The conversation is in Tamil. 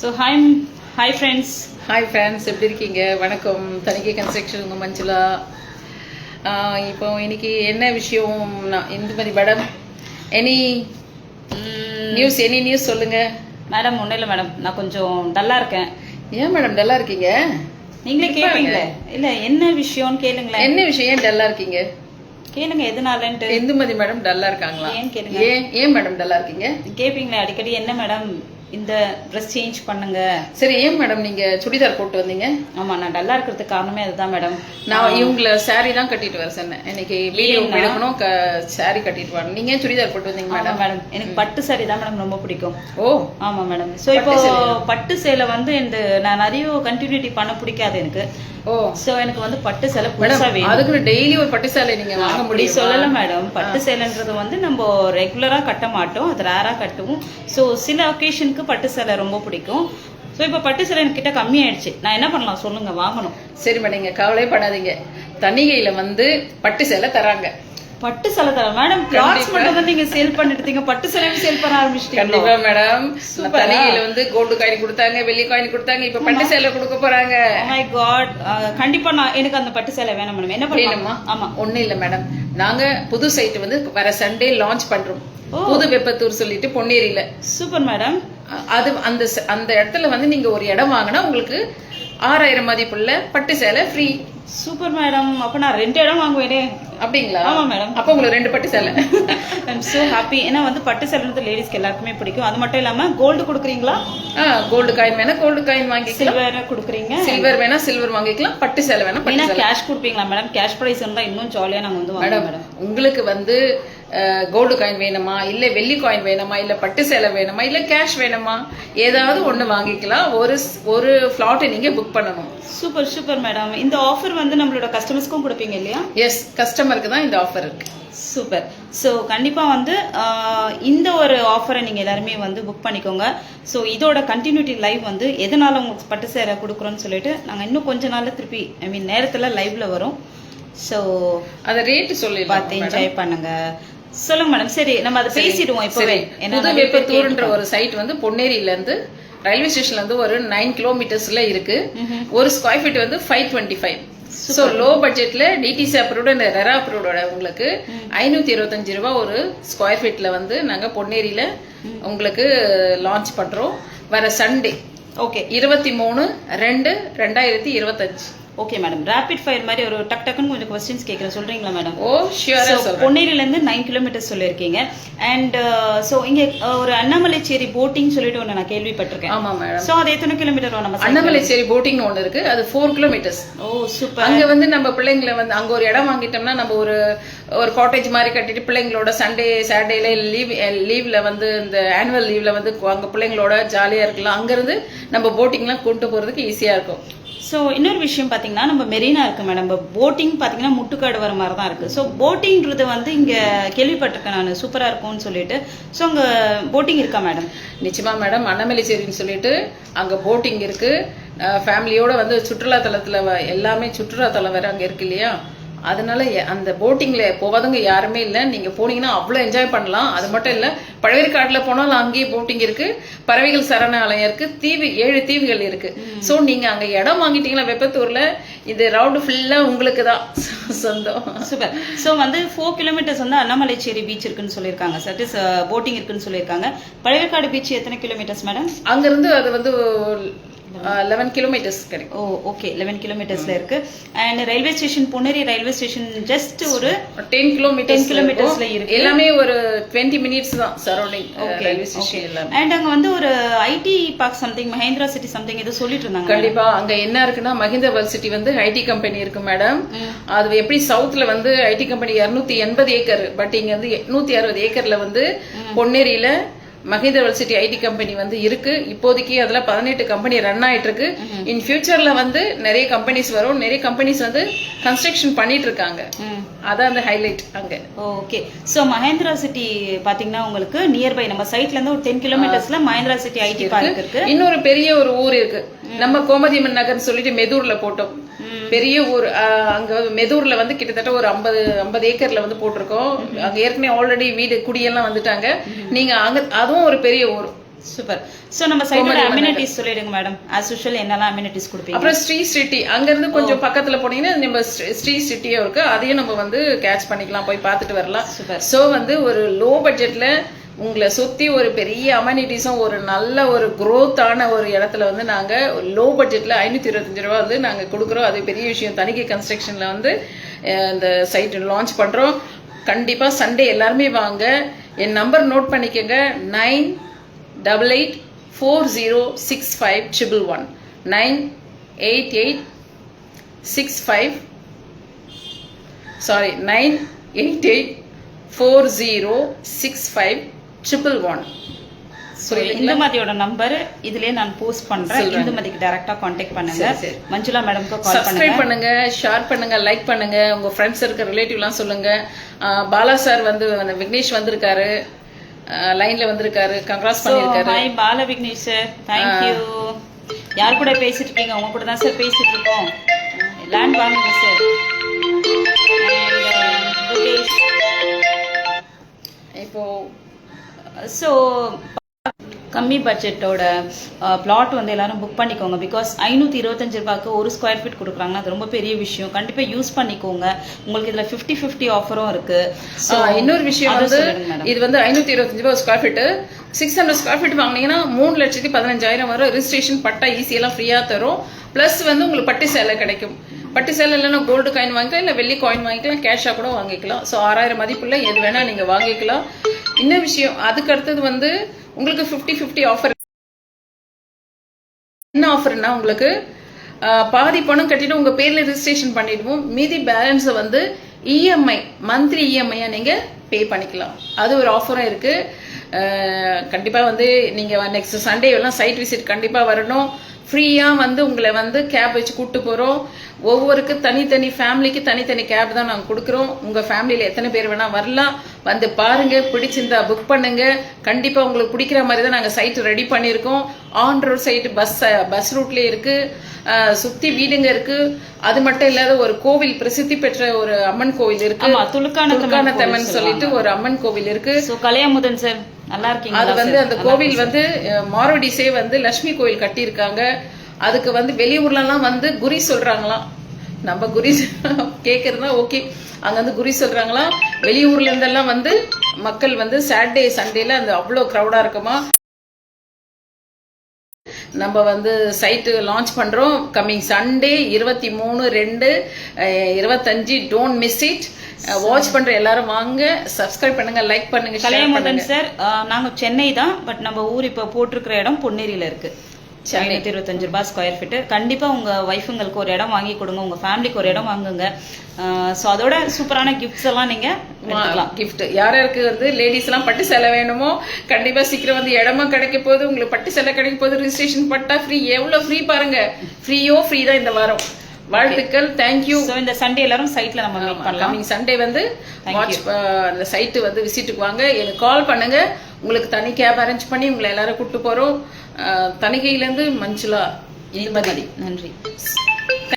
So hi friends. எப்படி இருக்கீங்க? வணக்கம். தணிக்கை கன்ஸ்ட்ரக்ஷன் உங்கள் மஞ்சுளா. இப்போ இன்னைக்கு என்ன விஷயம்? இந்த மாதிரி மேடம் எனி நியூஸ் சொல்லுங்க மேடம். ஒன்றும் இல்லை மேடம், நான் கொஞ்சம் டல்லாக இருக்கேன். ஏன் மேடம் டல்லா இருக்கீங்க? நீங்களே கேட்பீங்களே. இல்லை, என்ன விஷயம்னு கேளுங்களேன். என்ன விஷயம்? ஏன் டல்லா இருக்கீங்க? கேளுங்க எதனாலன்ட்டு. இந்துமதி மேடம் டல்லா இருக்காங்களா? ஏன் கேளுங்க. ஏன் மேடம் டல்லா இருக்கீங்க? கேட்பீங்களே அடிக்கடி. என்ன மேடம் இந்த ட்ரெஸ் சேஞ்ச் பண்ணுங்க. சரி, ஏன் மேடம் நீங்க சுடிதார் போட்டு வந்தீங்க? ஆமா, நான் டல்லா இருக்கிறதுக்கு காரணமே அதுதான் மேடம். நான் இவங்கள சாரி தான் கட்டிட்டு வர சொன்னேன். இன்னைக்கு வீடியோ எடுக்கணும், சாரி கட்டிட்டு வரணும். நீங்க சுடிதார் போட்டு வந்தீங்க மேடம்? மேடம் எனக்கு பட்டு சாரி தான் மேடம் ரொம்ப பிடிக்கும். ஓ ஆமா மேடம். ஸோ இப்போ பட்டு சேலை வந்து இந்த நான் நிறைய கண்டினியூட்டி பண்ண பிடிக்காது எனக்கு. ஓ சோ எனக்கு வந்து பட்டு சேலை புதுசா வேணும். அதுக்கு டெய்லி ஒரு பட்டு சேலை நீங்க வாங்க முடியும் சொல்லல மேடம். பட்டு சேலைன்றது வந்து நம்ம ரெகுலரா கட்ட மாட்டோம், அது ரேரா கட்டுவோம். சோ சில ஒகேஷனுக்கு பட்டு சேலை ரொம்ப பிடிக்கும். ஸோ இப்போ பட்டு சேலை என்கிட்ட கம்மியாயிடுச்சு. நான் என்ன பண்ணலாம் சொல்லுங்க? வாங்கணும். சரி மேடம், நீங்க கவலையே பண்ணாதீங்க. தணிகையில வந்து பட்டு சேலை தராங்க. பட்டு சேலை தர மேடம். கிளாத்ஸ் மட்டும் தான் நீங்க சேல் பண்ணிட்டீங்க, பட்டு சேலையும் சேல் பண்ண ஆரம்பிச்சிட்டீங்க. கண்டிப்பா மேடம். தணிகையில வந்து கோல்டு காயின் கொடுத்தாங்க, வெள்ளி காயின் கொடுத்தாங்க, இப்ப பட்டு சேலை கொடுக்க போறாங்க. My god. கண்டிப்பா நான் எனக்கு அந்த பட்டு சேலை வேணும் மேடம். என்ன பண்ணலாமா? ஆமா, ஒண்ணு இல்ல மேடம், நாங்க புது சைட் வந்து வர சண்டே லான்ச் பண்றோம். புது வெப்பத்தூர் சொல்லிட்டு பொன்னேரியில. Super madam. அது அந்த இடத்துல வந்து நீங்க ஒரு இடம் வாங்கினா உங்களுக்கு 6000 மதிப்புள்ள பட்டு சேலை ஃப்ரீ. Super madam. அப்ப நான் 2 இடம் வாங்குவேனே. அப்படிங்களா? ஆமா மேடம். அப்ப உங்களுக்கு 2 பட்டு சேலை. ஐ அம் சோ ஹாப்பி. ஏன்னா வந்து பட்டு சேலைன்றது லேடிஸ்க்கு எல்லாருக்குமே பிடிக்கும். அது மட்டும் இல்லாம கோல்டு கொடுக்குறீங்களா? கோல்டு காயின் வேணா கோல்டு காயின் வாங்கிக்கலாம். சில்வர் கொடுக்குறீங்க. சில்வர் வேணா சில்வர் வாங்கிக்கலாம். பட்டு சேலை வேணா பட்டு சேலை. கேஷ் கொடுப்பீங்களா மேடம்? கேஷ் பிரைஸ் இருந்தா இன்னும் ஜாலியா நாங்க வந்து வாங்குவோம் மேடம். உங்களுக்கு வந்து கோல்டு காயின் வேணுமா, இல்ல வெள்ளி காயின் வேணுமா, இல்ல பட்டு சேலை வேணுமா, இல்ல கேஷ் வேணுமா, ஏதாவது ஒண்ணு வாங்கிக்கலாம். ஒரு ஃபிளாட்டை நீங்க புக் பண்ணணும். Super super madam. இந்த ஆஃபர் வந்து நம்மளோட கஸ்டமர்ஸ்க்கும் கொடுப்பீங்க இல்லையா? எஸ், கஸ்டமருக்கு தான் இந்த ஆஃபர் இருக்கு. சூப்பர். ஸோ கண்டிப்பாக வந்து இந்த ஒரு ஆஃபரை நீங்கள் எல்லாருமே வந்து புக் பண்ணிக்கோங்க. ஸோ இதோட கண்டினியூட்டி லைவ் வந்து எதனால உங்களுக்கு பட்டு சேலை கொடுக்குறோன்னு சொல்லிட்டு நாங்கள் இன்னும் கொஞ்ச நாளில் திருப்பி நேரத்தில் லைவ்ல வரும். ஸோ அதை ரேட்டு சொல்லி பார்த்து என்ஜாய் பண்ணுங்க. சொல்லுங்க மேடம். சரி, நம்ம அதை பேசிடுவோம் இப்போவே. புது வெப்பத்தூர்ன்ற ஒரு சைட் வந்து பொன்னேரியில இருந்து ரயில்வே ஸ்டேஷன்ல இருந்து ஒரு 9 கிலோமீட்டர்ஸ்ல இருக்கு. ஒரு ஸ்கொயர் ஃபீட் வந்து 525. ஸோ லோ பட்ஜெட்ல டிடிசி அப்ரூவ்டு இந்த ரெரா அப்ரூவ்டோட உங்களுக்கு 525 ரூபாய் ஒரு ஸ்கொயர் ஃபீட்ல வந்து நாங்க பொன்னேரியில உங்களுக்கு லான்ச் பண்றோம் வர Sunday. Okay, 23/2/2025. Okay madam. Rapid fire மாதிரி ஒரு டக்குன்னு கொஞ்சம் क्वेश्चंस கேக்குறேன், சொல்றீங்களா மேடம்? ஓ ஷியரா சொல்றேன். பொன்னேரியில இருந்து 9 கிலோமீட்டர் சொல்லிருக்கீங்க. அண்ட் சோ இங்க ஒரு அண்ணாமலைச்சேரி போட்டிங் சொல்லிட்டு ஒன்னு நான் கேள்விப்பட்டிருக்கேன். ஆமா மேடம். சோ அது எத்தனை கிலோமீட்டர் வரும்? நம்ம அண்ணாமலைச்சேரி போட்டிங் ஒன்னு இருக்கு, அது 4 கிலோமீட்டர்ஸ். ஓ சூப்பர். அங்க வந்து நம்ம பிள்ளைங்களை வந்து அங்க ஒரு இடம் வாங்கிட்டோம்னா நம்ம ஒரு காட்டேஜ் மாதிரி கட்டிட்டு பிள்ளைங்களோட சண்டே சாட்டர்டேல லீவ்ல வந்து இந்த ஆனுவல் லீவ்ல வந்து அங்க பிள்ளைங்களோட ஜாலியா இருக்கலாம். அங்க இருந்து நம்ம போட்டிங்லாம் கொண்டு போறதுக்கு ஈஸியா இருக்கும். ஸோ இன்னொரு விஷயம் பார்த்தீங்கன்னா, நம்ம மெரினா இருக்கு மேடம். நம்ம போட்டிங் பார்த்தீங்கன்னா முட்டுக்காடு வர மாதிரி தான் இருக்கு. ஸோ போட்டிங்கிறது வந்து இங்கே கேள்விப்பட்டிருக்கேன் நான், சூப்பராக இருக்கும்னு சொல்லிட்டு. ஸோ அங்கே போட்டிங் இருக்கா மேடம்? நிச்சயமா மேடம். அண்ணாமலைச்சேரின்னு சொல்லிட்டு அங்கே போட்டிங் இருக்கு. ஃபேமிலியோட வந்து சுற்றுலாத்தலத்தில் எல்லாமே சுற்றுலாத்தலம் வேற அங்கே இருக்கு இல்லையா? அதனால அந்த போட்டிங்ல போவாதவங்க யாருமே இல்லை. நீங்க போனீங்கன்னா அவ்வளோ என்ஜாய் பண்ணலாம். அது மட்டும் இல்ல, பழவேற்காடுல போனாலும் அங்கேயே போட்டிங் இருக்கு, பறவைகள் சரணாலயம் இருக்கு, 7 தீவுகள் இருக்கு. சோ நீங்க அங்க இடம் வாங்கிட்டீங்களா வெப்பத்தூர்ல, இது ரவுண்டு ஃபுல்லா உங்களுக்கு தான் சொந்தம். சூப்பர். ஸோ வந்து 4 கிலோமீட்டர்ஸ் வந்து அண்ணாமலைச்சேரி பீச் இருக்குன்னு சொல்லியிருக்காங்க. சட் இஸ் போட்டிங் இருக்குன்னு சொல்லியிருக்காங்க. பழவேற்காடு பீச் எத்தனை கிலோமீட்டர்ஸ் மேடம்? அங்க இருந்து அது வந்து 11 கிலோமீட்டர்ஸ் கிடைக்கும். ஓ ஓகே, 11 கிலோமீட்டர்ஸ்ல இருக்கு. And railway station Ponneri railway station just ஒரு 10 கிலோமீட்டர்ஸ்ல இருக்கு. எல்லாமே ஒரு 20 மினிட்ஸ் தான் சரௌண்டிங் ரயில்வே ஸ்டேஷன் எல்லாம். அண்ட் அங்க வந்து ஒரு IT park something, Mahindra city something ஏதோ சொல்லிட்டு இருந்தாங்க. கண்டிப்பா அங்க என்ன இருக்குன்னா, மஹிந்திரா வேர்ல்ட் சிட்டி வந்து ஐடி கம்பெனி இருக்கு மேடம். அது எப்படி சவுத்ல வந்து ஐடி கம்பெனி 280 ஏக்கர், பட் இங்க வந்து 860 ஏக்கர்ல வந்து பொன்னேரியில Mahindra world city IT company வந்து இருக்கு. இப்போதைக்கு அதுல 18 கம்பெனி ரன் ஆயிட்டு இருக்கு. இன் ஃபியூச்சர்ல வந்து நிறைய கம்பெனிஸ் வரும். நிறைய கம்பெனிஸ் வந்து கன்ஸ்ட்ரக்ஷன் பண்ணிட்டு இருக்காங்க. அதான் அந்த ஹைலைட் அங்க. ஓகே. சோ மஹேந்திரா சிட்டி பாத்தீங்கன்னா உங்களுக்கு நியர்பை நம்ம சைட்ல இருந்து ஒரு 10 கிலோமீட்டர்ஸ்ல மஹேந்திரா சிட்டி ஐடி பார்க் இருக்கு. இன்னொரு பெரிய ஒரு ஊர் இருக்கு, நம்ம கோமதிமன் நகர் சொல்லிட்டு மெதூர்ல போட்டோம். பெரிய ஊர். அங்க மெதூர்ல வந்து கிட்டத்தட்ட ஒரு 50 ஏக்கர்ல வந்து போட்டிருக்கோம். அங்க ஏற்கனவே ஆல்ரெடி வீடு குடியெல்லாம் வந்துட்டாங்க. நீங்க அங்க அதுவும் ஒரு பெரிய ஊர். சூப்பர். சோ நம்ம சைடோட அம்யூனிட்டிஸ் சொல்லிடுங்க மேடம். as usual என்னெல்லாம் அம்யூனிட்டிஸ் கொடுப்பீங்க? அப்புறம் ஸ்ரீ சிட்டி அங்க இருந்து கொஞ்சம் பக்கத்துல போனீங்கன்னா நம்ம ஸ்ரீ சிட்டியும் இருக்கு, அதையும் நம்ம வந்து கேட்ச் பண்ணிக்கலாம், போய் பார்த்துட்டு வரலாம். சோ வந்து ஒரு லோ பட்ஜெட்ல உங்களை சுத்தி ஒரு பெரிய அம்யூனிட்டிஸும் ஒரு நல்ல ஒரு growth-ஆன ஒரு இடத்துல வந்து நாங்க லோ பட்ஜெட்ல 525 ரூபா வந்து நாங்க கொடுக்குறோம். அது பெரிய விஷயம். தணிக்கை கன்ஸ்ட்ரக்ஷன்ல வந்து இந்த சைட் லான்ச் பண்றோம். கண்டிப்பா சண்டே எல்லாருமே வாங்க. என் நம்பர் நோட் பண்ணிக்கங்க. 9884065111 988406511. இந்துமதியோட நம்பர் இதுலயே நான் போஸ்ட் பண்றேன். இந்துமதிக்கு டைரக்டா கான்டாக்ட் பண்ணுங்க. மஞ்சுளா மேடம்க்கு கால் பண்ணுங்க. சப்ஸ்கிரைப் பண்ணுங்க, ஷேர் பண்ணுங்க, லைக் பண்ணுங்க, உங்க ஃப்ரெண்ட்ஸ் இருக்க ரிலேட்டிவ்லாம் சொல்லுங்க. பாலா சார் வந்து விக்னேஷ் வந்திருக்காரு, லைன்ல வந்திருக்காரு, கங்க்ராஸ் பண்ணிருக்காரு. Hi Bala Vignesh sir, thank you. யார் கூட பேசிட்டு இருக்கீங்க? உங்க கூட தான் சார் பேசிட்டு இருக்கோம். லேண்ட் வாங்குங்க சார். இப்போ ஸோ கம்மி பட்ஜெட்டோட பிளாட் வந்து எல்லாரும் புக் பண்ணிக்கோங்க. பிகாஸ் 525 ரூபாய்க்கு ஒரு ஸ்கொயர் ஃபீட் கொடுக்குறாங்கன்னா அது ரொம்ப பெரிய விஷயம். கண்டிப்பா யூஸ் பண்ணிக்கோங்க. உங்களுக்கு இதுல 50-50 ஆஃபரும் இருக்கு. ஸோ இன்னொரு விஷயம் வந்து இது வந்து 525 ரூபாய் ஸ்கொயர் ஃபீட். 600 ஸ்கொயர் ஃபீட் வாங்கினீங்கன்னா 3,15,000 வரும். ரெஜிஸ்ட்ரேஷன் பட்டா ஈஸியெல்லாம் ஃப்ரீயா தரும். பிளஸ் வந்து உங்களுக்கு பட்டு சேலை கிடைக்கும். பட்டு சேலை இல்லைன்னா கோல்டு காயின் வாங்கிக்கலாம், இல்லை வெள்ளி காயின் வாங்கிக்கலாம், கேஷா கூட வாங்கிக்கலாம். ஸோ 6,000 மதிப்புள்ள எது வேணா நீங்க வாங்கிக்கலாம். இன்னொரு விஷயம், அதுக்கு அடுத்தது வந்து உங்களுக்கு 50-50 ஆஃபர். என்ன ஆஃபர்னா உங்களுக்கு பாதி பணம் கட்டிட்டு உங்க பேர்ல ரெஜிஸ்ட்ரேஷன் பண்ணிடுவோம். மீதி பேலன்ஸ் வந்து இஎம்ஐ மந்த்லி இஎம்ஐயா நீங்க பே பண்ணிக்கலாம். அது ஒரு ஆஃபரும் இருக்கு. கண்டிப்பா வந்து நீங்க நெக்ஸ்ட் சண்டே எல்லாம் சைட் விசிட் கண்டிப்பா வரணும். ஃப்ரீயா வந்து உங்களை வந்து கேப் வச்சு கூட்டு போறோம். ஒவ்வொருக்கு தனித்தனி ஃபேமிலிக்கு தனித்தனி கேப் தான் நாங்கள் கொடுக்குறோம். உங்க ஃபேமிலியில எத்தனை பேர் வேணா வரலாம், வந்து பாருங்க, பிடிச்சிருந்தா புக் பண்ணுங்க. கண்டிப்பா உங்களுக்கு பிடிக்கிற மாதிரி தான் நாங்கள் சைட் ரெடி பண்ணியிருக்கோம். ஆன் ரோட் சைட் பஸ் ரூட்லயே இருக்கு, சுத்தி வீடுங்க இருக்கு. அது மட்டும் இல்லாத ஒரு கோவில், பிரசித்தி பெற்ற ஒரு அம்மன் கோவில் இருக்கு, துலுக்கானத்தம்மன் சொல்லிட்டு ஒரு அம்மன் கோவில் இருக்கு. கலையமுதன் சார் நல்லா இருக்கீங்க. அது வந்து அந்த கோவில் வந்து மாரோடிஸே வந்து லட்சுமி கோவில் கட்டி இருக்காங்க. அதுக்கு வந்து வெளியூர்ல எல்லாம் வந்து குறி சொல்றாங்களாம். நம்ம குறி கேக்குறதுனா ஓகே, அங்க வந்து குறி சொல்றாங்களாம். வெளியூர்ல இருந்தெல்லாம் வந்து மக்கள் வந்து சாட்டர்டே சண்டேல அந்த அவ்வளோ கிரௌடா இருக்குமா. நம்ம வந்து சைட்டு லான்ச் பண்றோம் coming Sunday 23/2/25. Don't miss it. Watch பண்ற எல்லாரும் வாங்க, சப்ஸ்கிரைப் பண்ணுங்க, லைக் பண்ணுங்க. கலையமுதன் சார், நாங்க சென்னை தான், பட் நம்ம ஊர் இப்ப போட்டிருக்கிற இடம் பொன்னேரியில இருக்கு. 525 ரூபாய் ஸ்கொயர் ஃபீட். கண்டிப்பா உங்க வைஃபுங்களுக்கு ஒரு இடம் வாங்கி கொடுங்க, உங்க ஃபேமிலிக்கு ஒரு இடம் வாங்குங்க. சோ அதோட சூப்பரான கிஃப்ட்ஸ் எல்லாம் நீங்க எடுத்துக்கலாம். கிஃப்ட் யாருக்கு வந்து லேடிஸ் எல்லாம் பட்டு சேலை வேணுமோ கண்டிப்பா சீக்கிரம் வந்து இடமும் கிடைக்க போகுது, உங்களுக்கு பட்டு சேலை கிடைக்க போகுது. ரெஜிஸ்ட்ரேஷன் பட்டா ஃப்ரீ. எவ்வளவு ஃப்ரீ பாருங்க, ஃப்ரீ தான் இந்த வாரம். வாழ்த்துக்கள், தேங்க்யூ. சோ இந்த சண்டே எல்லாரும் சைட்ல நம்ம மீட் பண்ணலாம். கமிங் சண்டே வந்து வாட்ச் அந்த சைட் வந்து விசிட்டுக்கு வாங்க, எனக்கு கால் பண்ணுங்க. உங்களுக்கு தனி கேப் அரேஞ்ச் பண்ணி உங்களை எல்லாரும் கூட்டு போறோம். தணிகையிலேருந்து மஞ்சுளா. நன்றி.